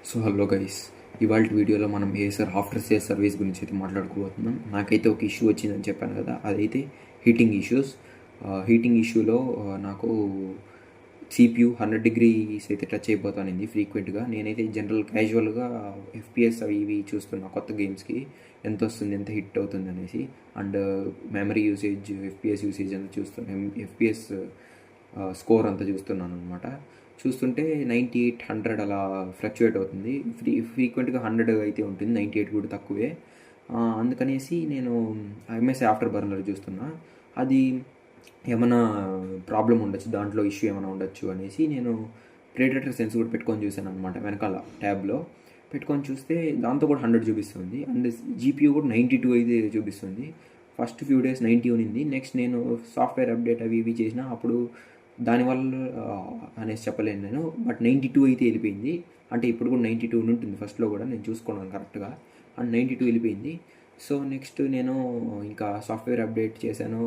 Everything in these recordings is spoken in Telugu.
సో హలో గైస్, ఇవాళ వీడియోలో మనం ఏసర్ ఆఫ్టర్ సేల్ సర్వీస్ గురించి అయితే మాట్లాడుకోబోతున్నాం. నాకైతే ఒక ఇష్యూ వచ్చిందని చెప్పాను కదా, అదైతే హీటింగ్ ఇష్యూస్. హీటింగ్ ఇష్యూలో నాకు CPU 100 degrees అయితే టచ్ అయిపోతానింది ఫ్రీక్వెంట్గా. నేనైతే జనరల్ క్యాజువల్గా FPS అవి ఇవి చూస్తున్నా కొత్త గేమ్స్కి ఎంత వస్తుంది, ఎంత హిట్ అవుతుంది అనేసి. And memory usage, FPS usage అంతా చూస్తున్నాను, FPS స్కోర్ అంతా చూస్తున్నాను అనమాట. చూస్తుంటే 98, 100 అలా ఫ్లక్చువేట్ అవుతుంది. ఫ్రీక్వెంట్గా 100 అయితే ఉంటుంది, 98 కూడా తక్కువే. అందుకనేసి నేను ఎంఎస్ ఆఫ్టర్ బర్నర్ చూస్తున్నా. అది ఏమైనా ప్రాబ్లం ఉండొచ్చు, దాంట్లో ఇష్యూ ఏమైనా ఉండొచ్చు అనేసి నేను ప్రేడేటర్ సెన్స్ కూడా పెట్టుకొని చూశాను అనమాట. వెనకాల ట్యాబ్లో పెట్టుకొని చూస్తే దాంతో కూడా 100 చూపిస్తుంది. అండ్ GPU కూడా 92 అయితే చూపిస్తుంది. ఫస్ట్ ఫ్యూ డేస్ 90 ఉన్నింది. నెక్స్ట్ నేను సాఫ్ట్వేర్ అప్డేట్ అవి ఇవి చేసిన అప్పుడు దానివల్ల అనేసి చెప్పలేను నేను, బట్ 92 అయితే వెళ్ళిపోయింది. అంటే ఇప్పుడు కూడా 92 ఉంటుంది, ఫస్ట్లో కూడా నేను చూసుకున్నాను కరెక్ట్గా. అండ్ 92 వెళ్ళిపోయింది. సో నెక్స్ట్ నేను ఇంకా సాఫ్ట్వేర్ అప్డేట్ చేశాను,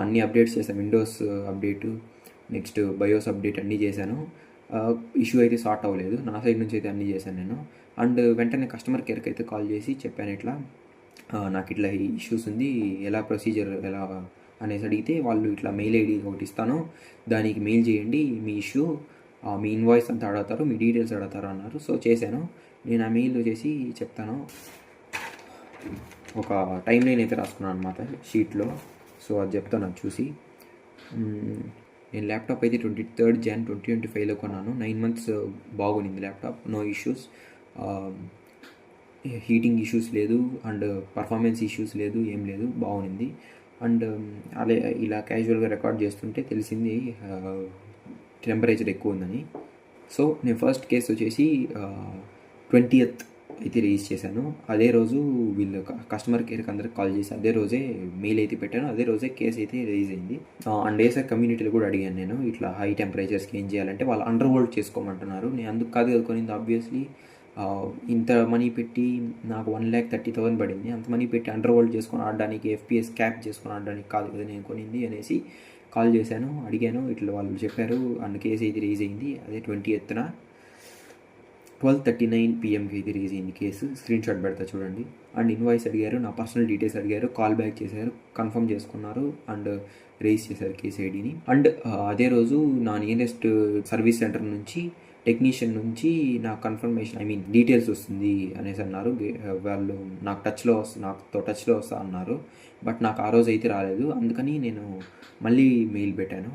అన్ని అప్డేట్స్ చేశాను. విండోస్ అప్డేటు, నెక్స్ట్ బయోస్ అప్డేట్ అన్నీ చేశాను. ఇష్యూ అయితే సార్ట్ అవ్వలేదు నా సైడ్ నుంచి అయితే, అన్నీ చేశాను నేను. అండ్ వెంటనే కస్టమర్ కేర్కి అయితే కాల్ చేసి చెప్పాను, ఇట్లా నాకు ఇట్లా ఇష్యూస్ ఉంది, ఎలా ప్రొసీజర్ ఎలా అనేసి అడిగితే వాళ్ళు ఇట్లా మెయిల్ ఐడి ఒకటి ఇస్తాను, దానికి మెయిల్ చేయండి, మీ ఇష్యూ, మీ ఇన్వాయిస్ అంతా అడుగుతారు, మీ డీటెయిల్స్ అడుగుతారు అన్నారు. సో చేశాను నేను. ఆ మెయిల్ చేసి చెప్తాను, ఒక టైం లైన్ అయితే రాసుకున్నాను అనమాట షీట్లో. సో అది చెప్తాను, అది చూసి. నేను ల్యాప్టాప్ అయితే 23rd Jan 2025లో కొన్నాను. 9 months బాగుంది laptop, no issues. Heating issues లేదు, అండ్ పర్ఫార్మెన్స్ ఇష్యూస్ లేదు, ఏం లేదు, బాగుంది. అండ్ అలా ఇలా క్యాజువల్గా రికార్డ్ చేస్తుంటే తెలిసింది టెంపరేచర్ ఎక్కువ ఉందని. సో నేను ఫస్ట్ కేసు వచ్చేసి 20th అయితే రిలీజ్ చేశాను. అదే రోజు వీళ్ళు కస్టమర్ కేర్కి అందరికి కాల్ చేసి అదే రోజే మెయిల్ అయితే పెట్టాను, అదే రోజే కేసు అయితే రిలీజ్ అయింది. అండ్ ఏసర్ కమ్యూనిటీలో కూడా అడిగాను నేను, ఇట్లా హై టెంపరేచర్స్కి ఏం చేయాలంటే వాళ్ళు అండర్ వరల్డ్ చేసుకోమంటున్నారు. నేను అందుకు కాదు కదా కొనింది, ఆబ్వియస్లీ ఇంత మనీ పెట్టి నాకు 1,30,000 పడింది. అంత మనీ పెట్టి అండర్ వరల్డ్ చేసుకొని ఆడడానికి, FPS క్యాప్ చేసుకొని ఆడడానికి కాదు కదా నేను కొనింది అనేసి కాల్ చేశాను, అడిగాను. ఇట్లా వాళ్ళు చెప్పారు. అండ్ కేసు అయితే రిలీజ్ అయింది అదే 20th 12:39 PMకి అయితే రిలీజ్ అయింది కేసు. స్క్రీన్ షాట్ పెడతా చూడండి. అండ్ ఇన్వాయిస్ అడిగారు, నా పర్సనల్ డీటెయిల్స్ అడిగారు, కాల్ బ్యాక్ చేశారు, కన్ఫర్మ్ చేసుకున్నారు, అండ్ రేస్ చేశారు కేసు ఐడిని. అండ్ అదే రోజు నా నియరెస్ట్ సర్వీస్ సెంటర్ నుంచి, టెక్నీషియన్ నుంచి నాకు కన్ఫర్మేషన్, డీటెయిల్స్ వస్తుంది అనేసి అన్నారు. వాళ్ళు నాతో టచ్లో వస్తా అన్నారు, బట్ నాకు ఆ రోజు అయితే రాలేదు. అందుకని నేను మళ్ళీ మెయిల్ పెట్టాను,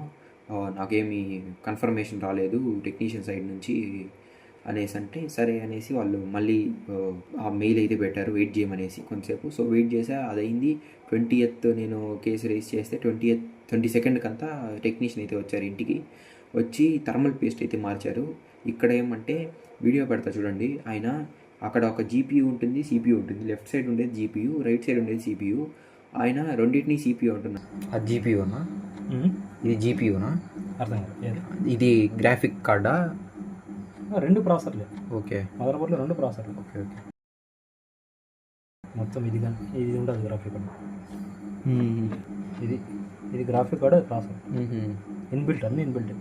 నాకేమీ కన్ఫర్మేషన్ రాలేదు టెక్నీషియన్ సైడ్ నుంచి అనేసి అంటే, సరే అనేసి వాళ్ళు మళ్ళీ ఆ మెయిల్ అయితే పెట్టారు, వెయిట్ చేయమనేసి కొంతసేపు. సో వెయిట్ చేసా, అదైంది. 20th నేను కేసు రైజ్ చేస్తే 22nd అంతా టెక్నీషియన్ అయితే వచ్చారు ఇంటికి. వచ్చి థర్మల్ పేస్ట్ అయితే మార్చారు. ఇక్కడ ఏమంటే వీడియో పెడతా చూడండి. ఆయన అక్కడ ఒక GPU ఉంటుంది, CPU ఉంటుంది. లెఫ్ట్ సైడ్ ఉండేది GPU, రైట్ సైడ్ ఉండేది CPU. ఆయన రెండింటినీ CPU అంటున్నారు. అది GPUనా? ఇది GPUనా? అర్థం కాదు. ఇది గ్రాఫిక్ కార్డా? రెండు ప్రాసెసర్లే. ఓకే, మదర్ బోర్డ్లో రెండు ప్రాసెసర్లు. Okay okay. మొత్తం ఇది కానీ ఇది ఉండదు గ్రాఫిక్ కార్డ్. ఇది గ్రాఫిక్ కార్డ్, అది ప్రాసెసర్. ఇన్బిల్ట్, అన్ని ఇన్బిల్ట్.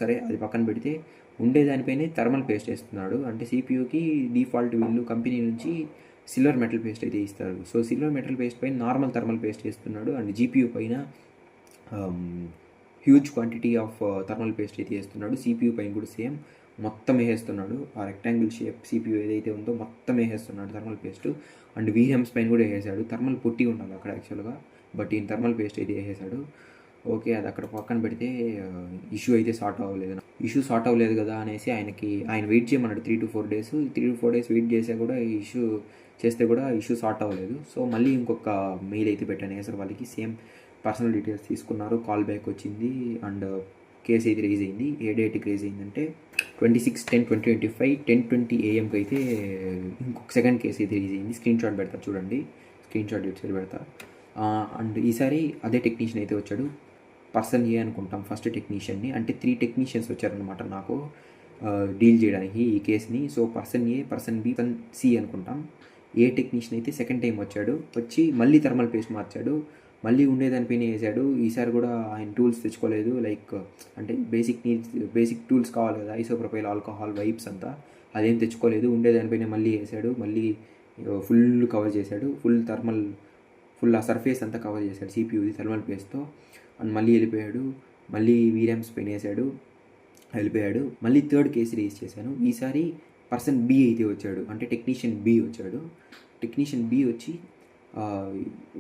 సరే అది పక్కన పెడితే, ఉండేదానిపైనే థర్మల్ పేస్ట్ వేస్తున్నాడు. అంటే CPUకి డిఫాల్ట్ వీళ్ళు కంపెనీ నుంచి సిల్వర్ మెటల్ పేస్ట్ అయితే ఇస్తారు. సో సిల్వర్ మెటల్ పేస్ట్ పైన నార్మల్ థర్మల్ పేస్ట్ వేస్తున్నాడు. అండ్ GPU పైన huge quantity of thermal paste అయితే వేస్తున్నాడు. CPU పైన కూడా సేమ్ మొత్తం వేసేస్తున్నాడు. ఆ రెక్టాంగిల్ షేప్ CPU ఏదైతే ఉందో మొత్తం వేసేస్తున్నాడు థర్మల్ పేస్ట్. అండ్ VRAMs పైన కూడా వేసాడు. థర్మల్ పొట్టి ఉండాలి అక్కడ యాక్చువల్గా, బట్ ఈయన థర్మల్ పేస్ట్ అయితే వేసేసాడు. ఓకే, అది అక్కడ పక్కన పెడితే ఇష్యూ అయితే సార్ట్ అవ్వలేదు కదా అనేసి ఆయన వెయిట్ చేయమన్నాడు 3 to 4 days. 3 to 4 days wait చేసా కూడా ఇష్యూ సార్ట్ అవ్వలేదు. సో మళ్ళీ ఇంకొక మెయిల్ అయితే పెట్టాను ఏసర్ వాళ్ళకి, సేమ్ పర్సనల్ డీటెయిల్స్ తీసుకున్నారు, కాల్ బ్యాక్ వచ్చింది. అండ్ కేసు అయితే రిలీజ్ అయింది. ఏ డేట్కి రిలీజ్ అయిందంటే 26/10/2025 10:20 AMకి అయితే ఇంకొక సెకండ్ కేసు అయితే రిలీజ్ అయింది. స్క్రీన్ షాట్ పెడతా చూడండి, స్క్రీన్ షాట్ ఇటు సైడ్ పెడతా. అండ్ ఈసారి అదే టెక్నీషియన్ అయితే వచ్చాడు, పర్సన్ ఏ అనుకుంటాం ఫస్ట్ టెక్నీషియన్ని. అంటే 3 టెక్నీషియన్స్ వచ్చారనమాట నాకు డీల్ చేయడానికి ఈ కేసుని. సో పర్సన్ ఏ, పర్సన్ బి, పర్సన్ సి అనుకుంటాం. ఏ టెక్నీషియన్ అయితే సెకండ్ టైం వచ్చి మళ్ళీ థర్మల్ పేస్ట్ మార్చాడు. మళ్ళీ ఉండేదానిపైన వేసాడు. ఈసారి కూడా ఆయన టూల్స్ తెచ్చుకోలేదు. లైక్ అంటే బేసిక్ టూల్స్ కావాలి కదా, ఐసోప్రొపైల్ ఆల్కహాల్ వైప్స్ అంతా, అదేం తెచ్చుకోలేదు. ఉండేదానిపైన మళ్ళీ వేసాడు. మళ్ళీ ఫుల్ కవర్ చేశాడు. ఫుల్ ఆ సర్ఫేస్ అంతా కవర్ చేశాడు సిపియూది థర్మల్ పేస్ట్తో. అండ్ మళ్ళీ వెళ్ళిపోయాడు. మళ్ళీ వీరామ్స్ పైన వేసాడు, వెళ్ళిపోయాడు. మళ్ళీ థర్డ్ కేసు రేస్ చేశాను. ఈసారి పర్సన్ బి అయితే వచ్చాడు, అంటే టెక్నీషియన్ బి వచ్చాడు. టెక్నీషియన్ బి వచ్చి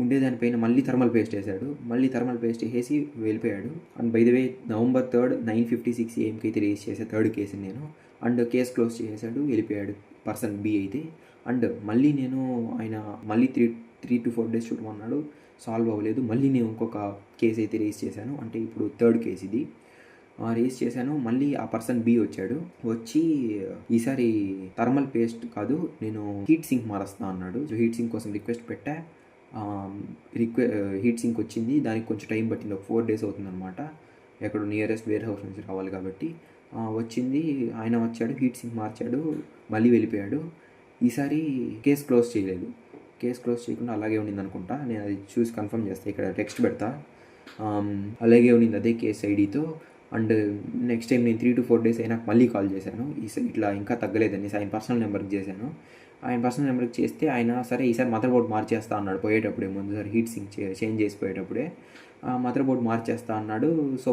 ఉండేదానిపైన మళ్ళీ థర్మల్ పేస్ట్ వేసాడు. మళ్ళీ థర్మల్ పేస్ట్ వేసి వెళ్ళిపోయాడు. And by the way November 3rd 9:56 AM అయితే రేస్ చేసే థర్డ్ కేసు నేను. అండ్ కేసు క్లోజ్ చేశాడు, వెళ్ళిపోయాడు పర్సన్ బి అయితే. అండ్ మళ్ళీ నేను ఆయన మళ్ళీ 3 to 4 days చూడమన్నాడు, సాల్వ్ అవ్వలేదు. మళ్ళీ నేను ఇంకొక కేసు అయితే రేస్ చేశాను, అంటే ఇప్పుడు థర్డ్ కేసు ఇది రేస్ చేశాను. మళ్ళీ ఆ పర్సన్ బి వచ్చాడు. వచ్చి ఈసారి థర్మల్ పేస్ట్ కాదు, నేను హీట్ సింక్ మారుస్తా అన్నాడు. సో హీట్ సింక్ కోసం రిక్వెస్ట్ పెట్టా. హీట్ సింక్ వచ్చింది. దానికి కొంచెం టైం పట్టింది, ఒక 4 days అవుతుందన్నమాట. ఎక్కడో నియరెస్ట్ వేర్ హౌస్ నుంచి రావాలి కాబట్టి వచ్చింది. ఆయన వచ్చాడు, హీట్ సింక్ మార్చాడు, మళ్ళీ వెళ్ళిపోయాడు. ఈసారి కేసు క్లోజ్ చేయలేదు. కేసు క్లోజ్ చేయకుండా అలాగే ఉండింది అనుకుంటా. నేను అది చూసి కన్ఫర్మ్ చేస్తాను, ఇక్కడ టెక్స్ట్ పెడతా. అలాగే ఉండింది అదే కేసు ఐడితో. అండ్ నెక్స్ట్ టైం నేను 3 to 4 days అయినా మళ్ళీ కాల్ చేశాను. ఇట్లా ఇంకా తగ్గలేదని ఆయన పర్సనల్ నెంబర్కి చేశాను. ఆయన పర్సనల్ నెంబర్కి చేస్తే ఆయన సరే ఈసారి మదర్ బోర్డ్ మార్చేస్తా అన్నాడు. పోయేటప్పుడే ముందుసారి హీట్ సింక్ చేంజ్ చేసిపోయేటప్పుడే మదర్ బోర్డ్ మార్చేస్తా అన్నాడు. సో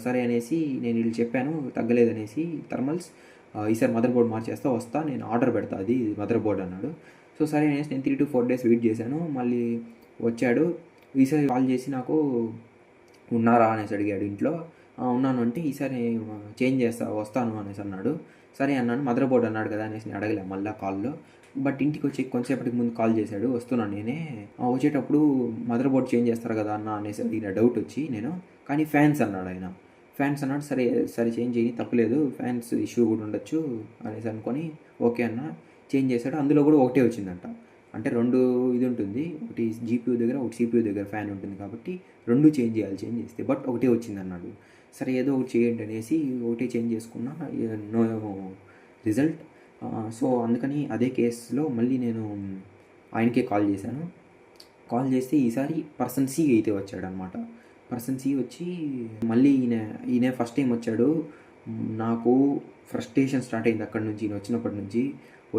సరే అనేసి నేను వీళ్ళు చెప్పాను, తగ్గలేదనేసి థర్మల్స్. ఈసారి మదర్ బోర్డ్ మార్చేస్తా, వస్తా, నేను ఆర్డర్ పెడతా అది మదర్ బోర్డ్ అన్నాడు. సో సరే అనేసి నేను 3 to 4 days వెయిట్ చేశాను. మళ్ళీ వచ్చాడు. ఈసారి కాల్ చేసి నాకు ఉన్నారా అనేసి అడిగాడు. ఇంట్లో ఉన్నాను అంటే ఈసారి చేంజ్ చేస్తా, వస్తాను అనేసి అన్నాడు. సరే అన్నాను. మదర్ బోర్డ్ అన్నాడు కదా అనేసి నేను అడగలే మళ్ళీ కాల్లో. బట్ ఇంటికి వచ్చి కొంతసేపటికి ముందు కాల్ చేశాడు, వస్తున్నాను నేనే. వచ్చేటప్పుడు మదర్ బోర్డ్ చేంజ్ చేస్తారు కదా అన్న అనేసి అడిగిన డౌట్ వచ్చి నేను. కానీ ఫ్యాన్స్ అన్నాడు ఆయన. ఫ్యాన్స్ అన్నాడు. సరే చేంజ్ చేయని తప్పలేదు, ఫ్యాన్స్ ఇష్యూ కూడా ఉండొచ్చు అనేసి అనుకొని ఓకే అన్న చేంజ్ చేశాడు. అందులో కూడా ఒకటే వచ్చిందంట. అంటే 2 ఇది ఉంటుంది, ఒకటి జీపీయూ దగ్గర, ఒకటి సిపియూ దగ్గర ఫ్యాన్ ఉంటుంది కాబట్టి 2 చేంజ్ చేస్తే, బట్ ఒకటే వచ్చింది అన్నాడు. సరే ఏదో ఒకటి చేయండి అనేసి ఒకటే చేంజ్ చేసుకున్నా, నో రిజల్ట్. సో అందుకని అదే కేసులో మళ్ళీ నేను ఆయనకే కాల్ చేశాను. కాల్ చేస్తే ఈసారి పర్సన్ సి అయితే వచ్చాడనమాట. పర్సన్ సి వచ్చి మళ్ళీ ఈయన ఫస్ట్ టైం వచ్చాడు. నాకు ఫ్రస్ట్రేషన్ స్టార్ట్ అయింది అక్కడి నుంచి. ఈయన వచ్చినప్పటి నుంచి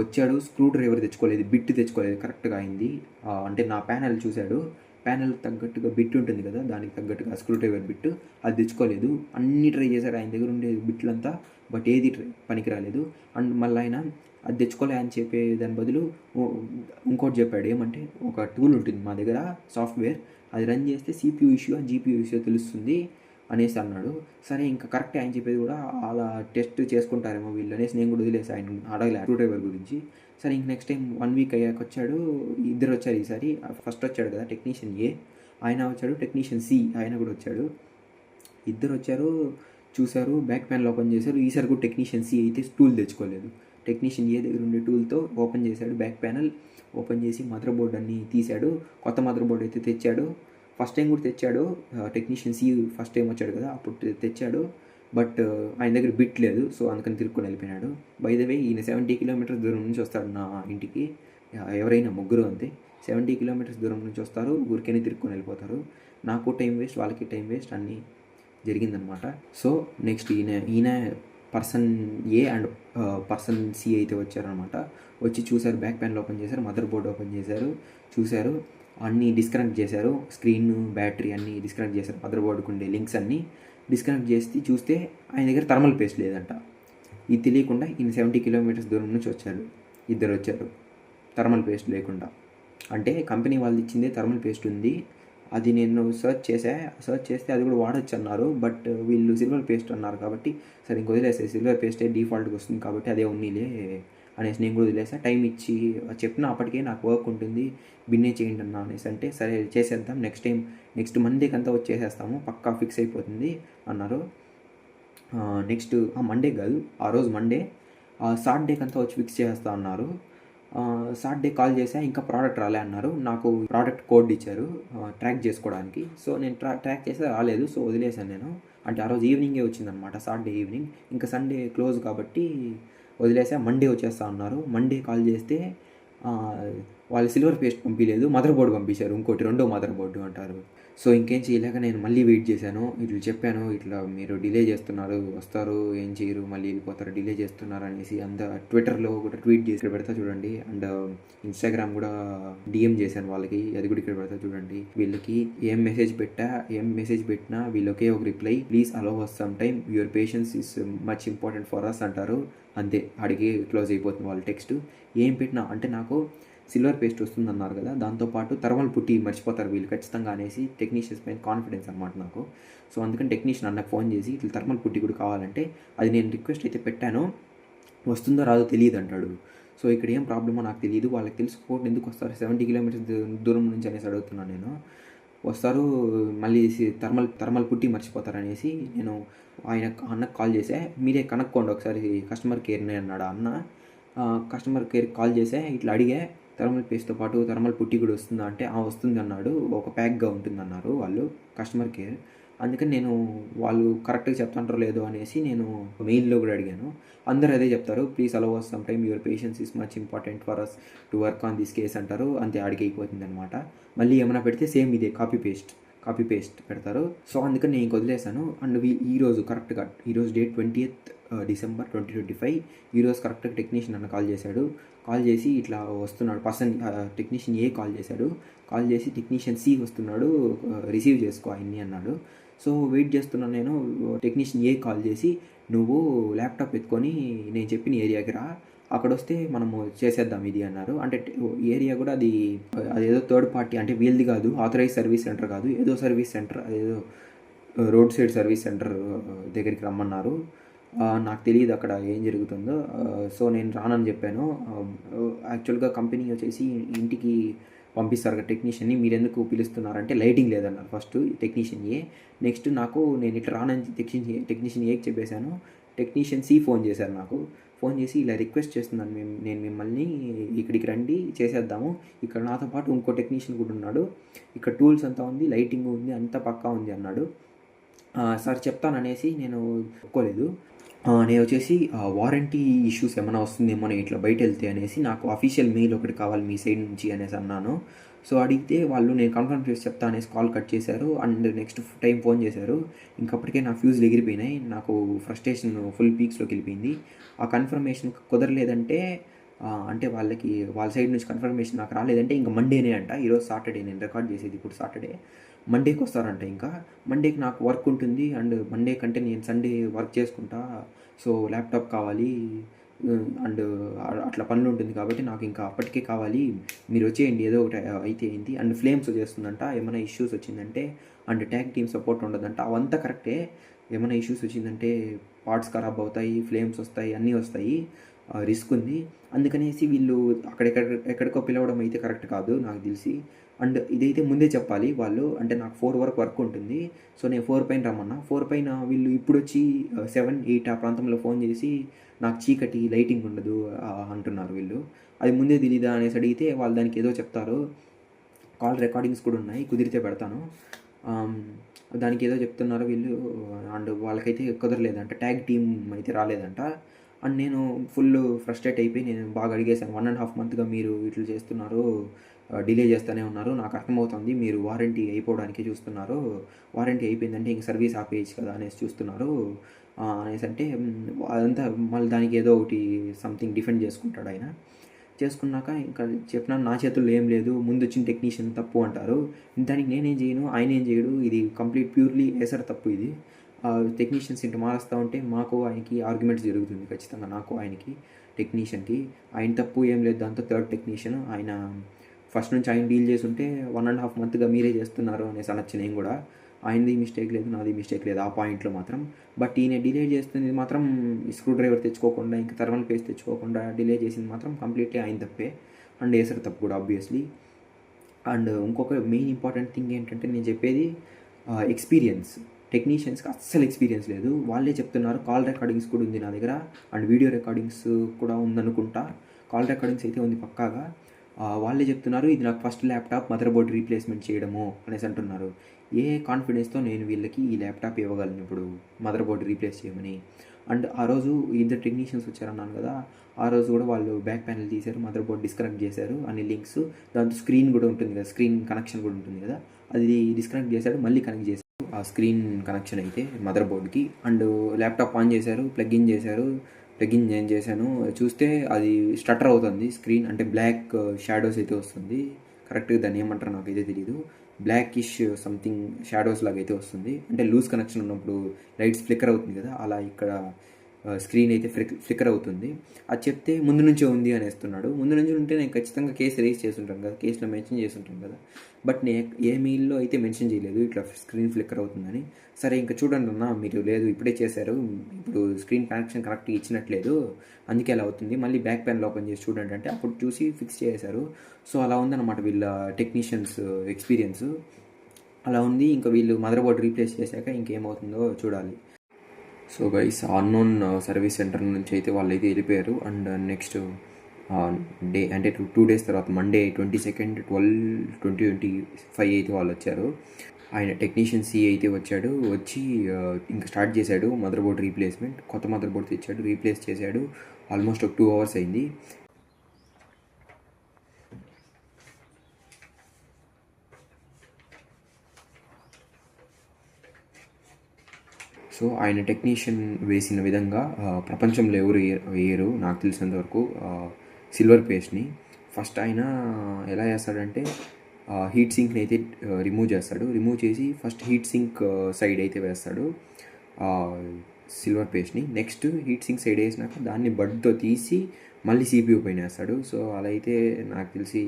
వచ్చాడు. స్క్రూ డ్రైవర్ తెచ్చుకోలేదు, బిట్ తెచ్చుకోలేదు కరెక్ట్గా అయింది. అంటే నా ప్యానెల్ చూశాడు, ప్యానెల్ తగ్గట్టుగా బిట్ ఉంటుంది కదా, దానికి తగ్గట్టుగా స్క్రూ డ్రైవర్ బిట్ అది తెచ్చుకోలేదు. అన్నీ ట్రై చేశాడు ఆయన దగ్గర ఉండే బిట్లంతా, బట్ ఏది పనికి రాలేదు. అండ్ మళ్ళీ ఆయన అది తెచ్చుకోలే అని చెప్పే దాని బదులు ఇంకోటి చెప్పాడు. ఏమంటే ఒక టూల్ ఉంటుంది మా దగ్గర సాఫ్ట్వేర్, అది రన్ చేస్తే సిపియూ ఇష్యూ జీపీయూ ఇష్యూ తెలుస్తుంది అనేసి అన్నాడు. సరే ఇంకా కరెక్ట్ ఆయన చెప్పేది కూడా అలా టెస్ట్ చేసుకుంటారేమో వీళ్ళు అనేసి నేను కూడా వదిలేసి ఆయన అడగలే స్క్రూ డ్రైవర్ గురించి. సరే ఇంక నెక్స్ట్ టైం 1 week అయ్యాక వచ్చాడు. ఇద్దరు వచ్చారు ఈసారి. ఫస్ట్ వచ్చాడు కదా టెక్నీషియన్ ఏ, ఆయన వచ్చాడు. టెక్నీషియన్ సి ఆయన కూడా వచ్చాడు. ఇద్దరు వచ్చారు, చూశారు, బ్యాక్ ప్యానల్ ఓపెన్ చేశారు. ఈసారి కూడా టెక్నీషియన్ సి అయితే టూల్ తెచ్చుకోలేదు. టెక్నీషియన్ ఏ దగ్గర ఉండే టూల్తో ఓపెన్ చేశాడు. బ్యాక్ ప్యానల్ ఓపెన్ చేసి మదర్ బోర్డ్ అన్ని తీశాడు. కొత్త మదర్ బోర్డ్ అయితే తెచ్చాడు. ఫస్ట్ టైం కూడా తెచ్చాడు. టెక్నీషియన్ సి ఫస్ట్ టైం వచ్చాడు కదా అప్పుడు తెచ్చాడు. బట్ ఆయన దగ్గర బిట్ లేదు, సో అందుకని తిరుక్కొని వెళ్ళిపోయినాడు. బై ద వే ఈయన 70 kilometers దూరం నుంచి వస్తాడు నా ఇంటికి. ఎవరైనా ముగ్గురు అంతే, 70 kilometers దూరం నుంచి వస్తారు, ఊరికైనా తిరుక్కొని వెళ్ళిపోతారు. నాకు టైం వేస్ట్, వాళ్ళకి టైం వేస్ట్, అన్నీ జరిగిందనమాట. సో నెక్స్ట్ ఈయన person A and person C అయితే వచ్చారనమాట. వచ్చి చూశారు, బ్యాక్ ప్యానల్ ఓపెన్ చేశారు, మదర్ బోర్డ్ ఓపెన్ చేశారు, చూశారు, అన్నీ డిస్కనెక్ట్ చేశారు. స్క్రీన్, బ్యాటరీ అన్నీ డిస్కనెక్ట్ చేశారు. మదర్ బోర్డుకు ఉండే లింక్స్ అన్నీ డిస్కనెక్ట్ చేసి చూస్తే ఆయన దగ్గర థర్మల్ పేస్ట్ లేదంట. ఇది తెలియకుండా ఈయన 70 kilometers దూరం నుంచి వచ్చారు. ఇద్దరు వచ్చారు థర్మల్ పేస్ట్ లేకుండా. అంటే కంపెనీ వాళ్ళు ఇచ్చిందే థర్మల్ పేస్ట్ ఉంది, అది నేను సర్చ్ చేస్తే అది కూడా వాడచ్చు అన్నారు. బట్ వీళ్ళు సిల్వర్ పేస్ట్ అన్నారు కాబట్టి సరే ఇంక వదిలేసే, సిల్వర్ పేస్టే డిఫాల్ట్గా వస్తుంది కాబట్టి అదే ఉన్నీలే అనేసి నేను కూడా వదిలేసా. టైం ఇచ్చి చెప్పిన అప్పటికే నాకు వర్క్ ఉంటుంది, బిన్నే చేయండి అన్నా అనేసి. అంటే సరే చేసేద్దాం, నెక్స్ట్ మండేకి అంతా వచ్చేసేస్తాము, పక్కా ఫిక్స్ అయిపోతుంది అన్నారు. నెక్స్ట్ మండే కాదు, ఆ రోజు మండే, సాటర్డేకి అంతా వచ్చి ఫిక్స్ చేస్తా అన్నారు. సాటర్డే కాల్ చేసా, ఇంకా ప్రోడక్ట్ రాలే అన్నారు. నాకు ప్రోడక్ట్ కోడ్ ఇచ్చారు ట్రాక్ చేసుకోవడానికి. సో నేను ట్రాక్ చేస్తే రాలేదు, సో వదిలేసాను నేను. అంటే ఆ రోజు ఈవినింగే వచ్చిందనమాట, సాటర్డే ఈవినింగ్. ఇంకా సండే క్లోజ్ కాబట్టి వదిలేసా. మండే వచ్చేస్తా అన్నారు. మండే కాల్ చేస్తే వాళ్ళు సిల్వర్ పేస్ట్ పంపించలేదు, మదర్ బోర్డు పంపించారు, ఇంకోటి రెండో మదర్ బోర్డు అంటారు. సో ఇంకేం చేయలేక నేను మళ్ళీ వెయిట్ చేశాను. ఇట్లా చెప్పాను, ఇట్లా మీరు డిలే చేస్తున్నారు, వస్తారు ఏం చేయరు, మళ్ళీ వెళ్ళిపోతారు, డిలే చేస్తున్నారు అనేసి అంత ట్విట్టర్లో కూడా ట్వీట్ చేసి ఇక్కడ పెడతా చూడండి. అండ్ ఇన్స్టాగ్రామ్ కూడా డిఎం చేశాను వాళ్ళకి, అది కూడా ఇక్కడ పెడతా చూడండి. వీళ్ళకి ఏం మెసేజ్ పెట్టినా వీళ్ళు ఒకే ఒక reply, please allow us some time, your patience is much important for us అంటారు. అంతే, అడిగి క్లోజ్ అయిపోతుంది వాళ్ళ టెక్స్ట్. ఏం పెట్టినా అంటే నాకు సిల్వర్ పేస్ట్ వస్తుందన్నారు కదా, దాంతోపాటు థర్మల్ పుట్టి మర్చిపోతారు వీళ్ళు ఖచ్చితంగా అనేసి టెక్నీషియన్స్ పైన కాన్ఫిడెన్స్ అనమాట నాకు. సో అందుకని టెక్నీషియన్ అన్నకు ఫోన్ చేసి ఇట్లా థర్మల్ పుట్టి కూడా కావాలంటే, అది నేను రిక్వెస్ట్ అయితే పెట్టాను, వస్తుందో రాదో తెలియదు అంటాడు. సో ఇక్కడ ఏం ప్రాబ్లమో నాకు తెలియదు, వాళ్ళకి తెలుసుకోవడం ఎందుకు వస్తారు 70 కిలోమీటర్స్ దూరం నుంచి అనేసి అడుగుతున్నాను నేను. వస్తారు మళ్ళీ థర్మల్ పుట్టి మర్చిపోతారు అనేసి నేను అన్నకు కాల్ చేసా. మీరే కనుక్కోండి ఒకసారి కస్టమర్ కేర్ని అన్నాడు అన్న. కస్టమర్ కేర్కి కాల్ చేసా, ఇట్లా అడిగా, థర్మల్ పేస్ట్తో పాటు థర్మల్ పుట్టి కూడా వస్తుందా అంటే వస్తుంది అన్నాడు, ఒక ప్యాక్గా ఉంటుందన్నారు వాళ్ళు కస్టమర్ కేర్. అందుకని నేను వాళ్ళు కరెక్ట్గా చెప్తుంటారో లేదో అనేసి నేను మెయిల్లో కూడా అడిగాను. అందరూ అదే చెప్తారు, please allow us some time, your patience is much important for us to work on this case అంటారు. అంతే, అడిగైపోతుంది అనమాట. మళ్ళీ ఏమైనా పెడితే సేమ్ ఇదే కాపీ పేస్ట్ పెడతారు. సో అందుకని నేను వదిలేసాను. అండ్ ఈరోజు కరెక్ట్గా, ఈరోజు డేట్ 20th December 2025, ఈరోజు కరెక్ట్గా టెక్నీషియన్ అన్న కాల్ చేశాడు. కాల్ చేసి ఇట్లా వస్తున్నాడు టెక్నీషియన్ ఏ కాల్ చేశాడు. కాల్ చేసి టెక్నీషియన్ సి వస్తున్నాడు, రిసీవ్ చేసుకో ఆయన్ని అన్నాడు. సో వెయిట్ చేస్తున్నాను నేను. టెక్నీషియన్ ఏ కాల్ చేసి, నువ్వు ల్యాప్టాప్ ఎత్తుకొని నేను చెప్పిన ఏరియాకి రా, అక్కడ వస్తే మనము చేసేద్దాం ఇది అన్నారు. అంటే ఏరియా కూడా అదేదో థర్డ్ పార్టీ, అంటే వీళ్ళది కాదు, ఆథరైజ్ సర్వీస్ సెంటర్ కాదు, ఏదో సర్వీస్ సెంటర్, అదేదో రోడ్ సైడ్ సర్వీస్ సెంటర్ దగ్గరికి రమ్మన్నారు. నాకు తెలియదు అక్కడ ఏం జరుగుతుందో. సో నేను రానని చెప్పాను. యాక్చువల్గా కంపెనీ వచ్చేసి ఇంటికి పంపిస్తారు కదా టెక్నీషియన్ని, మీరు ఎందుకు పిలుస్తున్నారంటే లైటింగ్ లేదన్నారు ఫస్ట్ టెక్నీషియన్ ఏ. నెక్స్ట్ నేను ఇట్లా రానని టెక్నీషియన్ ఏకి చెప్పేశాను. టెక్నీషియన్ సి ఫోన్ చేశారు నాకు. ఫోన్ చేసి ఇలా రిక్వెస్ట్ చేస్తున్నాను, నేను మిమ్మల్ని ఇక్కడికి రండి, చేసేద్దాము, ఇక్కడ నాతో పాటు ఇంకో టెక్నీషియన్ కూడా ఉన్నాడు, ఇక్కడ టూల్స్ అంతా ఉంది, లైటింగ్ ఉంది, అంతా పక్కా ఉంది అన్నాడు. సార్ చెప్తాననేసి నేను ఒప్పుకోలేదు. నేను వచ్చేసి వారంటీ ఇష్యూస్ ఏమైనా వస్తుందేమో నేను ఇట్లా బయట వెళ్తే అనేసి, నాకు అఫీషియల్ మెయిల్ ఒకటి కావాలి మీ సైడ్ నుంచి అనేసి అన్నాను. సో అడిగితే వాళ్ళు నేను కన్ఫర్మ్ చేసి చెప్తా అనేసి కాల్ కట్ చేశారు. అండ్ నెక్స్ట్ టైం ఫోన్ చేశారు. ఇంకప్పటికే నా ఫ్యూజ్లు ఎగిరిపోయినాయి, నాకు ఫ్రస్ట్రేషన్ ఫుల్ పీక్స్లోకి వెళ్ళిపోయింది. ఆ కన్ఫర్మేషన్ కుదరలేదంటే, అంటే వాళ్ళ సైడ్ నుంచి కన్ఫర్మేషన్ నాకు రాలేదంటే ఇంకా మండేనే అంట. ఈరోజు సాటర్డే, నేను రికార్డ్ చేసేది ఇప్పుడు సాటర్డే. మండేకి వస్తారంట. ఇంకా మండేకి నాకు వర్క్ ఉంటుంది, అండ్ మండే కంటే నేను సండే వర్క్ చేసుకుంటా. సో ల్యాప్టాప్ కావాలి, అండ్ అట్లా పనులు ఉంటుంది కాబట్టి నాకు ఇంకా అప్పటికే కావాలి, మీరు వచ్చేయండి, ఏదో ఒకటి అయితే అయింది. అండ్ ఫ్లేమ్స్ చేస్తుందంట, ఏమైనా ఇష్యూస్ వచ్చిందంటే, అండ్ ట్యాగ్ టీమ్ సపోర్ట్ ఉండదంట. అవంతా కరెక్టే, ఏమైనా ఇష్యూస్ వచ్చిందంటే పార్ట్స్ ఖరాబ్ అవుతాయి, ఫ్లేమ్స్ వస్తాయి, అన్నీ వస్తాయి, రిస్క్ ఉంది. అందుకనేసి వీళ్ళు ఎక్కడికో పిలవడం అయితే కరెక్ట్ కాదు నాకు తెలిసి. అండ్ ఇదైతే ముందే చెప్పాలి వాళ్ళు, అంటే నాకు 4 వరకు వర్క్ ఉంటుంది. సో నేను 4 పైన రమ్మన్నా. 4 పైన వీళ్ళు ఇప్పుడు వచ్చి 7, 8 ఆ ప్రాంతంలో ఫోన్ చేసి నాకు చీకటి, లైటింగ్ ఉండదు అంటున్నారు వీళ్ళు. అది ముందే తెలీదా అనేసి అడిగితే వాళ్ళు దానికి ఏదో చెప్తారు. కాల్ రికార్డింగ్స్ కూడా ఉన్నాయి, కుదిరితే పెడతాను. దానికి ఏదో చెప్తున్నారు వీళ్ళు. అండ్ వాళ్ళకైతే కుదరలేదంట, ట్యాగ్ టీమ్ అయితే రాలేదంట. అండ్ నేను ఫుల్ ఫ్రస్ట్రేట్ అయిపోయి నేను బాగా అడిగేశాను, 1.5 మంత్గా మీరు ఇట్లా చేస్తున్నారు, డిలే చేస్తూనే ఉన్నారు, నాకు అర్థమవుతుంది, మీరు వారంటీ అయిపోవడానికి చూస్తున్నారు, వారంటీ అయిపోయిందంటే ఇంక సర్వీస్ ఆపేయచ్చు కదా అనేసి చూస్తున్నారు అనేసి అంటే, అదంతా మళ్ళీ దానికి ఏదో ఒకటి సంథింగ్ డిఫెండ్ చేసుకుంటాడు ఆయన. చేసుకున్నాక ఇంకా చెప్పినాను, నా చేతుల్లో ఏం లేదు, ముందు వచ్చిన టెక్నీషియన్ తప్పు అంటారు, దానికి నేనేం చేయను, ఆయన ఏం చేయడు, ఇది కంప్లీట్ ప్యూర్లీ ఏసర్ తప్పు. ఇది టెక్నీషియన్స్ ఇంటి మారుస్తూ ఉంటే మాకు ఆయనకి ఆర్గ్యుమెంట్స్ జరుగుతుంది ఖచ్చితంగా, నాకు ఆయనకి టెక్నీషియన్కి. ఆయన తప్పు ఏం లేదు, దాంతో థర్డ్ టెక్నీషియన్ ఆయన ఫస్ట్ నుంచి ఆయన డీల్ చేసి ఉంటే 1.5 మంత్గా మీరే చేస్తున్నారు అనేసి అనొచ్చు నేను కూడా. ఆయనది మిస్టేక్ లేదు, నాది మిస్టేక్ లేదు ఆ పాయింట్లో మాత్రం. బట్ ఈయన డిలే చేస్తుంది మాత్రం, స్క్రూ డ్రైవర్ తెచ్చుకోకుండా, ఇంకా థర్మల్ పేస్ట్ తెచ్చుకోకుండా డిలే చేసింది మాత్రం కంప్లీట్లీ ఆయన తప్పే, అండ్ ఏసర్ తప్పు కూడా ఆబ్వియస్లీ. అండ్ ఇంకొక మెయిన్ ఇంపార్టెంట్ థింగ్ ఏంటంటే, నేను చెప్పేది ఎక్స్పీరియన్స్. టెక్నీషియన్స్కి అస్సలు ఎక్స్పీరియన్స్ లేదు, వాళ్ళే చెప్తున్నారు. కాల్ రికార్డింగ్స్ కూడా ఉంది నా దగ్గర, అండ్ వీడియో రికార్డింగ్స్ కూడా ఉందనుకుంటా. కాల్ రికార్డింగ్స్ అయితే ఉంది పక్కాగా. వాళ్ళే చెప్తున్నారు, ఇది నాకు first laptop, mother board replacement చేయడము అనేసి అంటున్నారు. ఏ కాన్ఫిడెన్స్తో నేను వీళ్ళకి ఈ ల్యాప్టాప్ ఇవ్వగలను ఇప్పుడు మదర్ బోర్డ్ రీప్లేస్ చేయమని? అండ్ ఆ రోజు ఇద్దరు టెక్నీషియన్స్ వచ్చారన్నాను కదా, ఆ రోజు కూడా వాళ్ళు బ్యాక్ ప్యానెల్ తీశారు, మదర్ బోర్డ్ డిస్కనెక్ట్ చేశారు అన్ని లింక్స్, దాంతో స్క్రీన్ కూడా ఉంటుంది కదా, స్క్రీన్ కనెక్షన్ కూడా ఉంటుంది కదా, అది డిస్కనెక్ట్ చేశాడు, మళ్ళీ కనెక్ట్ చేశారు ఆ స్క్రీన్ కనెక్షన్ అయితే మదర్ బోర్డ్కి. అండ్ ల్యాప్టాప్ ఆన్ చేశారు, ప్లగ్ఇన్ చేశారు, ప్లగ్ఇన్ నేను చేశాను, చూస్తే అది స్టటర్ అవుతుంది స్క్రీన్, అంటే బ్లాక్ షాడోస్ అయితే వస్తుంది, కరెక్ట్గా దాన్ని ఏమంటారు నాకైతే తెలియదు, బ్లాకిష్ సంథింగ్ షాడోస్ లాగా అయితే వస్తుంది, అంటే లూజ్ కనెక్షన్ ఉన్నప్పుడు లైట్స్ ఫ్లిక్కర్ అవుతుంది కదా, అలా ఇక్కడ స్క్రీన్ అయితే ఫ్లిక్కర్ అవుతుంది. అది చెప్తే ముందు నుంచే ఉంది అనేస్తున్నాడు. ముందు నుంచి ఉంటే నేను ఖచ్చితంగా కేసు రేజ్ చేస్తుంటాను కదా, కేసులో మెన్షన్ చేస్తుంటాను కదా, బట్ నేను ఏ మెయిల్లో అయితే మెన్షన్ చేయలేదు ఇట్లా స్క్రీన్ ఫ్లిక్కర్ అవుతుందని. సరే ఇంకా చూడండి అన్న, మీరు లేదు ఇప్పుడే చేశారు, ఇప్పుడు స్క్రీన్ కనెక్షన్ కరెక్ట్గా ఇచ్చినట్లేదు, అందుకే అలా అవుతుంది, మళ్ళీ బ్యాక్ ప్యానల్ ఓపెన్ చేసి చూడండి అంటే అప్పుడు చూసి ఫిక్స్ చేశారు. సో అలా ఉందన్నమాట వీళ్ళ టెక్నీషియన్స్ ఎక్స్పీరియన్స్, అలా ఉంది. ఇంకా వీళ్ళు మదర్ బోర్డ్ రీప్లేస్ చేశాక ఇంకేమవుతుందో చూడాలి. So guys, unknown service centre నుంచి అయితే వాళ్ళు అయితే వెళ్ళిపోయారు. అండ్ నెక్స్ట్ డే అంటే 2 days తర్వాత మండే 22nd 12/2025 అయితే వాళ్ళు వచ్చారు. ఆయన టెక్నీషియన్ సి అయితే వచ్చాడు, వచ్చి ఇంకా స్టార్ట్ చేశాడు మదర్ బోర్డ్ రీప్లేస్మెంట్, కొత్త మదర్ బోర్డ్ తెచ్చాడు, రీప్లేస్ చేశాడు. ఆల్మోస్ట్ ఒక 2 hours అయింది. సో ఆయన టెక్నీషియన్ వేసిన విధంగా ప్రపంచంలో ఎవరు వేయరు నాకు తెలిసినంతవరకు సిల్వర్ పేస్ట్ని. ఫస్ట్ ఆయన ఎలా చేస్తాడంటే హీట్ సింక్ని అయితే రిమూవ్ చేస్తాడు, రిమూవ్ చేసి ఫస్ట్ హీట్ సింక్ సైడ్ అయితే వేస్తాడు సిల్వర్ పేస్ట్ని. నెక్స్ట్ హీట్ సింక్ సైడ్ వేసినాక దాన్ని బడ్తో తీసి మళ్ళీ CPU పైన వేస్తాడు. సో అలా అయితే నాకు తెలిసి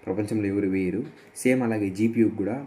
ప్రపంచంలో ఎవరు వేయరు. సేమ్ అలాగే GPU కూడా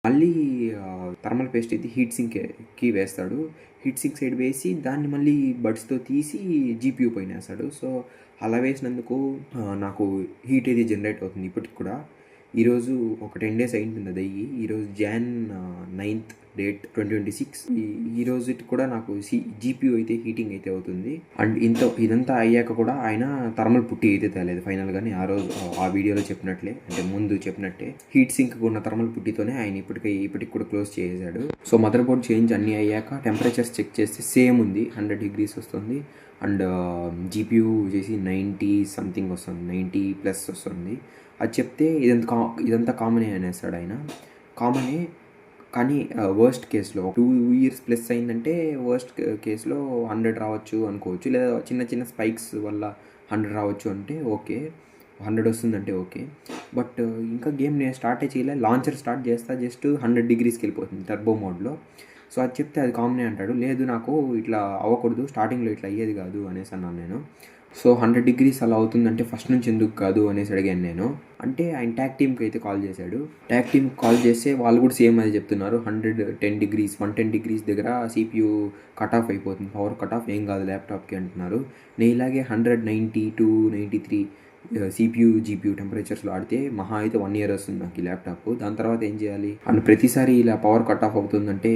మళ్ళీ థర్మల్ పేస్ట్ అయితే హీట్ సింక్కి వేస్తాడు, హీట్ సింక్ సైడ్ వేసి దాన్ని మళ్ళీ బడ్స్తో తీసి GPU పైన వేస్తాడు. సో అలా వేసినందుకు నాకు హీట్ అయితే జనరేట్ అవుతుంది ఇప్పటికి కూడా. ఈరోజు ఒక 10 days అయింటుంది అది అయ్యి, ఈరోజు Jan 9th date 2026, ఈ రోజుకి కూడా నాకు GPU అయితే హీటింగ్ అయితే అవుతుంది. అండ్ ఇదంతా అయ్యాక కూడా ఆయన థర్మల్ పుట్టి అయితే తేలేదు ఫైనల్గానే. ఆ రోజు ఆ వీడియోలో చెప్పినట్లే, అంటే ముందు చెప్పినట్టే హీట్ సింక్ ఉన్న థర్మల్ పుట్టితోనే ఆయన ఇప్పటికి కూడా క్లోజ్ చేసేసాడు. సో మదర్ బోర్డ్ చేంజ్ అన్నీ అయ్యాక టెంపరేచర్స్ చెక్ చేస్తే సేమ్ ఉంది, 100 degrees వస్తుంది. అండ్ GPU వచ్చేసి 90 సంథింగ్ వస్తుంది, 90+ వస్తుంది. అది చెప్తే ఇదంతా కామనే అనేసాడు ఆయన. కామనే, కానీ వర్స్ట్ కేసులో 2 years+ అయిందంటే వర్స్ట్ కేసులో 100 రావచ్చు అనుకోవచ్చు, లేదా చిన్న చిన్న స్పైక్స్ వల్ల 100 రావచ్చు అంటే ఓకే, 100 వస్తుందంటే ఓకే. బట్ ఇంకా గేమ్ నేను స్టార్టే చేయలే, లాంచర్ స్టార్ట్ చేస్తా జస్ట్ 100 degreesకి వెళ్ళిపోతుంది టర్బో మోడ్లో. సో అది చెప్తే అది కామనే అంటాడు. లేదు నాకు ఇట్లా అవ్వకూడదు, స్టార్టింగ్లో ఇట్లా అయ్యేది కాదు అనేసి అన్నాను నేను. సో 100 డిగ్రీస్ అలా అవుతుందంటే ఫస్ట్ నుంచి ఎందుకు కాదు అనేసి అడిగాను నేను. అంటే ఆయన ట్యాగ్ టీమ్కి అయితే కాల్ చేశాడు. ట్యాగ్ టీమ్కి కాల్ చేస్తే వాళ్ళు కూడా సేమ్ అదే చెప్తున్నారు. 110 డిగ్రీస్ 110 డిగ్రీస్ దగ్గర CPU కట్ ఆఫ్ అయిపోతుంది, పవర్ కట్ ఆఫ్, ఏం కాదు ల్యాప్టాప్కి అంటున్నారు. నేను ఇలాగే 192, 93 CPU GPU టెంపరేచర్స్లో ఆడితే మహా అయితే 1 ఇయర్ వస్తుంది నాకు ఈ ల్యాప్టాప్. దాని తర్వాత ఏం చేయాలి? అండ్ ప్రతిసారి ఇలా పవర్ కట్ ఆఫ్ అవుతుందంటే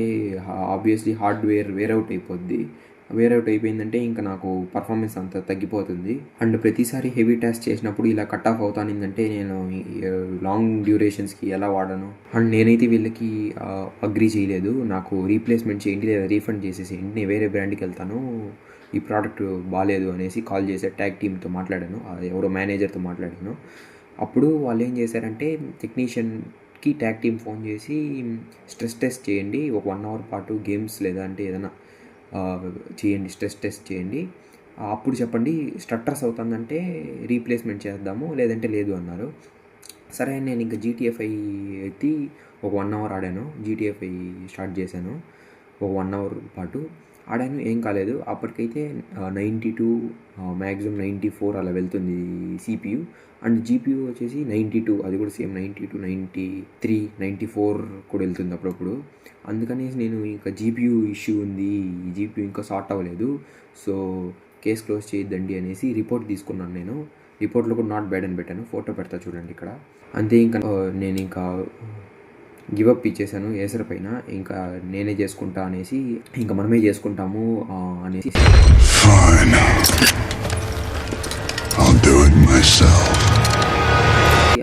ఆబ్వియస్లీ హార్డ్వేర్ వేరౌట్ అయిపోద్ది. వేరౌట్ అయిపోయిందంటే ఇంకా నాకు పర్ఫార్మెన్స్ అంతా తగ్గిపోతుంది. అండ్ ప్రతిసారి హెవీ టాస్క్ చేసినప్పుడు ఇలా కట్ ఆఫ్ అవుతానిందంటే నేను లాంగ్ డ్యూరేషన్స్కి ఎలా వాడను? అండ్ నేనైతే వీళ్ళకి అగ్రీ చేయలేదు. నాకు రీప్లేస్మెంట్ చేయండి లేదా రీఫండ్ చేసేసేయండి, నేను వేరే బ్రాండ్కి వెళ్తాను, ఈ ప్రోడక్ట్ బాగాలేదు అనేసి కాల్ చేసే ట్యాగ్ టీమ్తో మాట్లాడాను. ఎవరో మేనేజర్తో మాట్లాడాను. అప్పుడు వాళ్ళు ఏం చేశారంటే టెక్నీషియన్కి ట్యాగ్ టీమ్ ఫోన్ చేసి స్ట్రెస్ టెస్ట్ చేయండి, ఒక 1 అవర్ పాటు గేమ్స్ లేదా అంటే ఏదైనా చేయండి, స్ట్రెస్ టెస్ట్ చేయండి, అప్పుడు చెప్పండి స్టట్టర్స్ అవుతుందంటే రీప్లేస్మెంట్ చేద్దాము లేదంటే లేదు అన్నారు. సరే నేను ఇంకా GTA 5 ఎత్తి ఒక 1 అవర్ ఆడాను. GTA 5 స్టార్ట్ చేశాను. ఒక 1 అవర్ పాటు ఆడాను, ఏం కాలేదు. అప్పటికైతే 92 మ్యాక్సిమం 94 అలా వెళ్తుంది CPU. అండ్ GPU వచ్చేసి 92, అది కూడా సేమ్ 92, 93, 94 కూడా వెళ్తుంది అప్పుడప్పుడు. అందుకని నేను ఇంకా GPU ఇష్యూ ఉంది, ఈ GPU ఇంకా సార్ట్ అవ్వలేదు, సో కేస్ క్లోజ్ చేయొద్దండి అనేసి రిపోర్ట్ తీసుకున్నాను నేను. రిపోర్ట్లో కూడా నాట్ బ్యాడ్ అని పెట్టాను, ఫోటో పెడతా చూడండి ఇక్కడ. అంతే ఇంకా నేను ఇంకా గివప్ ఇచ్చేసాను ఏసర్ పైన. ఇంకా నేనే చేసుకుంటా అనేసి, ఇంకా మనమే చేసుకుంటాము అనేసి.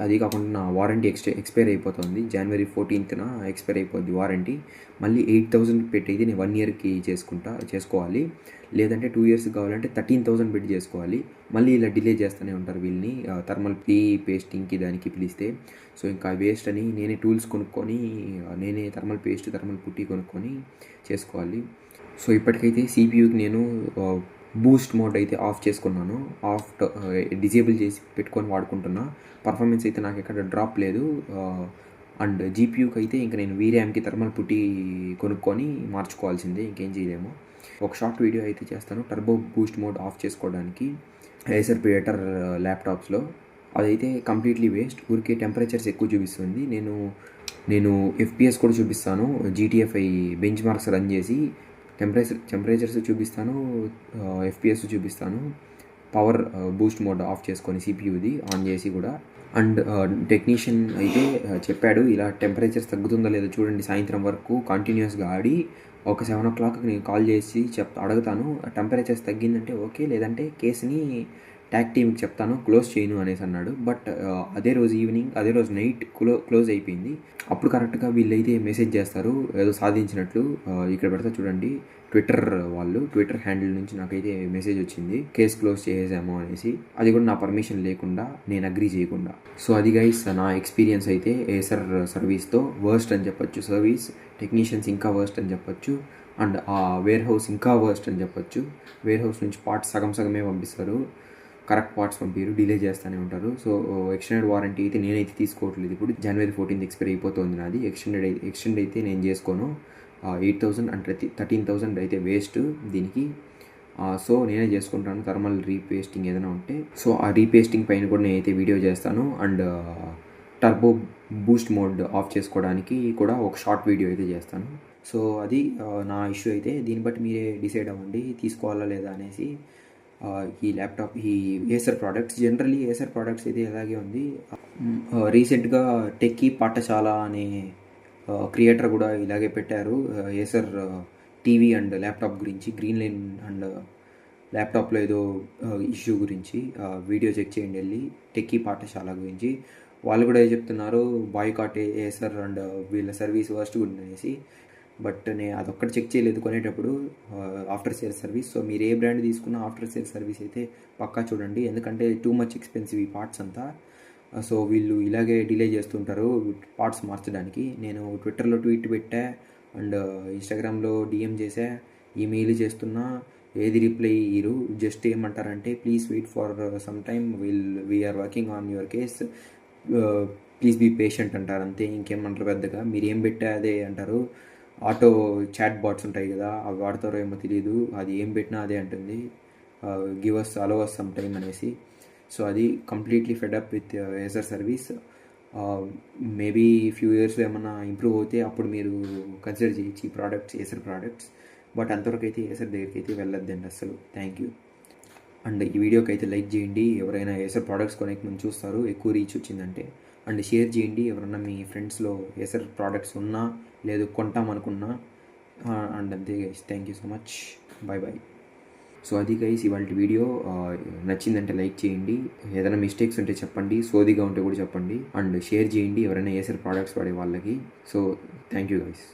అది కాకుండా నా వారంటీ ఎక్స్పైర్ అయిపోతుంది. January 14th ఎక్స్పైర్ అయిపోద్ది వారంటీ. మళ్ళీ 8,000 పెట్టి నేను 1 ఇయర్కి చేసుకోవాలి. లేదంటే 2 ఇయర్స్ కావాలంటే 13,000 పెట్టి చేసుకోవాలి. మళ్ళీ ఇలా డిలే చేస్తూనే ఉంటారు వీళ్ళని థర్మల్ పేస్టింగ్కి దానికి పిలిస్తే. సో ఇంకా వేస్ట్ అని నేనే టూల్స్ కొనుక్కొని నేనే థర్మల్ పేస్ట్, థర్మల్ పుట్టి కొనుక్కొని చేసుకోవాలి. సో ఇప్పటికైతే CPUకి నేను బూస్ట్ మోడ్ అయితే ఆఫ్ చేసుకున్నాను, డిజేబుల్ చేసి పెట్టుకొని వాడుకుంటున్నా. పర్ఫార్మెన్స్ అయితే నాకు ఎక్కడ డ్రాప్ లేదు. అండ్ GPUకి అయితే ఇంకా నేను VRAMకి థర్మల్ పుట్టి కొనుక్కొని మార్చుకోవాల్సిందే, ఇంకేం చేయలేము. ఒక షార్ట్ వీడియో అయితే చేస్తాను టర్బో బూస్ట్ మోడ్ ఆఫ్ చేసుకోవడానికి ఏసర్ ప్రిడేటర్ ల్యాప్టాప్స్లో. అదైతే కంప్లీట్లీ వేస్ట్, ఊరికే టెంపరేచర్స్ ఎక్కువ చూపిస్తుంది. నేను FPS కూడా చూపిస్తాను, GTA 5 బెంచ్ మార్క్స్ రన్ చేసి టెంపరేచర్స్ చూపిస్తాను, FPS చూపిస్తాను, పవర్ బూస్ట్ మోడ్ ఆఫ్ చేసుకొని CPUది ఆన్ చేసి కూడా. అండ్ టెక్నీషియన్ అయితే చెప్పాడు ఇలా టెంపరేచర్స్ తగ్గుతుందో లేదో చూడండి, సాయంత్రం వరకు కంటిన్యూస్గా ఆడి ఒక 7 o'clockకి నేను కాల్ చేసి అడుగుతాను, టెంపరేచర్స్ తగ్గిందంటే ఓకే, లేదంటే కేసుని ట్యాగ్ టీమ్కి చెప్తాను, క్లోజ్ చేయను అనేసి అన్నాడు. బట్ అదే రోజు ఈవినింగ్, అదే రోజు నైట్ క్లోజ్ అయిపోయింది. అప్పుడు కరెక్ట్గా వీళ్ళైతే మెసేజ్ చేస్తారు ఏదో సాధించినట్లు. ఇక్కడ పెడతా చూడండి, ట్విట్టర్ హ్యాండిల్ నుంచి నాకైతే మెసేజ్ వచ్చింది, కేస్ క్లోజ్ చేసేసాము అనేసి. అది కూడా నా పర్మిషన్ లేకుండా, నేను అగ్రీ చేయకుండా. సో అది గైస్ నా ఎక్స్పీరియన్స్ అయితే ఏసర్ సర్వీస్తో. వర్స్ట్ అని చెప్పొచ్చు సర్వీస్, టెక్నీషియన్స్ ఇంకా వర్స్ట్ అని చెప్పొచ్చు, అండ్ ఆ వేర్ హౌస్ ఇంకా వర్స్ట్ అని చెప్పొచ్చు. వేర్ హౌస్ నుంచి పార్ట్స్ సగమే పంపిస్తారు, కరెక్ట్ పార్ట్స్ పంపిరు, డిలే చేస్తూనే ఉంటారు. సో ఎక్స్టెండెడ్ వారంటీ అయితే నేనైతే తీసుకోవట్లేదు. ఇప్పుడు January 14th ఎక్స్పైర్ అయిపోతుంది నాది. ఎక్స్టెండ్ అయితే నేను చేసుకోను. 8,000 అండ్ 13,000 అయితే వేస్ట్ దీనికి. సో నేనే చేసుకుంటాను థర్మల్ రీపేస్టింగ్ ఏదైనా ఉంటే. సో ఆ రీపేస్టింగ్ పైన కూడా నేనైతే వీడియో చేస్తాను. And turbo Boost mode of చేసుకోవడానికి కూడా ఒక షార్ట్ వీడియో అయితే చేస్తాను. సో అది నా ఇష్యూ అయితే. దీన్ని బట్టి మీరే డిసైడ్ అవ్వండి తీసుకోవాలా లేదా అనేసి. ఈ ల్యాప్టాప్, ఈ Acer products, generally Acer products అయితే ఇలాగే ఉంది. రీసెంట్గా టెక్కీ పాఠశాల అనే క్రియేటర్ కూడా ఇలాగే పెట్టారు ఏసర్ టీవీ అండ్ ల్యాప్టాప్ గురించి, గ్రీన్ లైన్ అండ్ ల్యాప్టాప్లో ఏదో ఇష్యూ గురించి వీడియో చెక్ చేయండి వెళ్ళి, టెక్కీ పాఠశాల గురించి. వాళ్ళు కూడా చెప్తున్నారు బాయ్కాట్ ఏసర్ అండ్ వీళ్ళ సర్వీస్ వర్స్ట్ గురించి అనేసి. బట్ నేను అదొక్కటి చెక్ చేయలేదు కొనేటప్పుడు, ఆఫ్టర్ సేల్ సర్వీస్. సో మీరు ఏ బ్రాండ్ తీసుకున్నా ఆఫ్టర్ సేల్ సర్వీస్ అయితే పక్కా చూడండి, ఎందుకంటే టూ మచ్ ఎక్స్పెన్సివ్ ఈ పార్ట్స్ అంతా. సో వీళ్ళు ఇలాగే డిలే చేస్తుంటారు పార్ట్స్ మార్చడానికి. నేను ట్విట్టర్లో ట్వీట్ పెట్టా అండ్ ఇన్స్టాగ్రామ్లో DM చేసా, ఈమెయిల్ చేస్తున్నా, ఏది రిప్లై ఇరు. జస్ట్ ఏమంటారంటే please wait for some time, we are working on your case, please be patient అంటారు అంతే, ఇంకేమంటారు పెద్దగా. మీరు ఏం పెట్టా అదే అంటారు. ఆటో చాట్ బాట్స్ ఉంటాయి కదా, అవి వాడతారో ఏమో తెలియదు, అది ఏం పెట్టినా అదే అంటుంది. గివ్ అస్ అలో అస్ సమ్ టైమ్ అనేసి. సో అది completely fed up with Acer service. Maybe few ఇయర్స్లో ఏమన్నా ఇంప్రూవ్ అవుతే అప్పుడు మీరు కన్సిడర్ చేయొచ్చు ఈ ప్రోడక్ట్స్, ఏసర్ ప్రోడక్ట్స్. బట్ అంతవరకు అయితే ఏసర్ దగ్గరికి అయితే వెళ్ళొద్దండి అసలు. Thank you. అండ్ ఈ వీడియోకి అయితే లైక్ చేయండి ఎవరైనా ఏసర్ ప్రోడక్ట్స్ కొనేకి ముందు చూస్తారు, ఎక్కువ రీచ్ వచ్చిందంటే. అండ్ షేర్ చేయండి ఎవరైనా మీ ఫ్రెండ్స్లో ఏసర్ ప్రోడక్ట్స్ ఉన్నా లేదు కొంటామనుకున్నా. అండ్ అంతే guys, thank you so much, bye bye. So అది గైస్ ఇవాళ వీడియో. నచ్చిందంటే లైక్ చేయండి, ఏదైనా మిస్టేక్స్ ఉంటే చెప్పండి, సోదిగా ఉంటే కూడా చెప్పండి. అండ్ షేర్ చేయండి ఎవరైనా ఏసర్ ప్రోడక్ట్స్ వాడే వాళ్ళకి. So thank you guys.